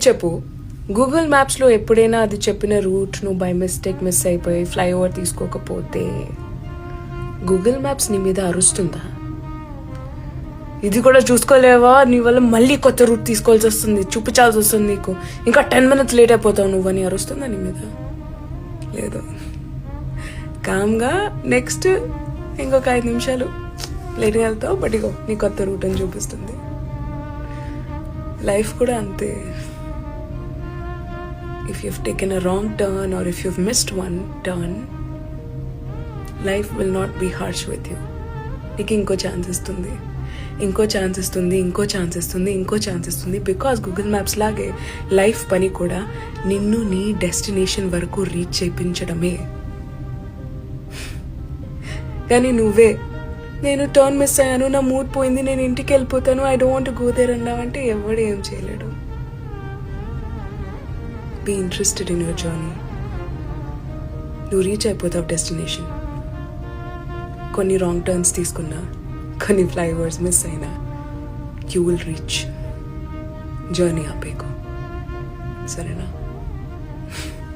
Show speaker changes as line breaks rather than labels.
చెప్పు, గూగుల్ మ్యాప్స్లో ఎప్పుడైనా అది చెప్పిన రూట్ నువ్వు బై మిస్టేక్ మిస్ అయిపోయి ఫ్లైఓవర్ తీసుకోకపోతే గూగుల్ మ్యాప్స్ నీ మీద అరుస్తుందా? ఇది కూడా చూసుకోలేవా, నీ వల్ల మళ్ళీ కొత్త రూట్ తీసుకోవాల్సి వస్తుంది, చూపించాల్సి వస్తుంది, నీకు ఇంకా 10 minutes లేట్ అయిపోతావు నువ్వు అని అరుస్తుందా నీ మీద? లేదు. కామ్గా నెక్స్ట్ ఇంకొక 5 నిమిషాలు లేట్గా వెళ్తావు, బట్ ఇగో నీ కొత్త రూట్ అని చూపిస్తుంది. లైఫ్ కూడా అంతే. If you've taken a wrong turn or if you've missed one turn, life will not be harsh with you. నీకు ఇంకో ఛాన్స్ ఇస్తుంది, ఇంకో ఛాన్స్ ఇస్తుంది, ఇంకో ఛాన్స్ ఇస్తుంది, ఇంకో ఛాన్స్ ఇస్తుంది. బికాస్ గూగుల్ మ్యాప్స్ లాగే లైఫ్ పని కూడా నిన్ను నీ డెస్టినేషన్ వరకు రీచ్ చేయించడమే. కానీ నువ్వే నేను టర్న్ మిస్ అయ్యాను, నా మూడ్ పోయింది, నేను ఇంటికి వెళ్ళిపోతాను, I don't want to go there అన్నావంటే ఎవడు ఏం చేయలేడు. Be interested in your journey. నువ్వు రీచ్ అయిపోతావు డెస్టినేషన్. కొన్ని రాంగ్ టర్న్స్ తీసుకున్నా, కొన్ని ఫ్లైఓవర్స్ మిస్ అయినా, యూ విల్ రీచ్. జర్నీ ఆపేకు, సరేనా?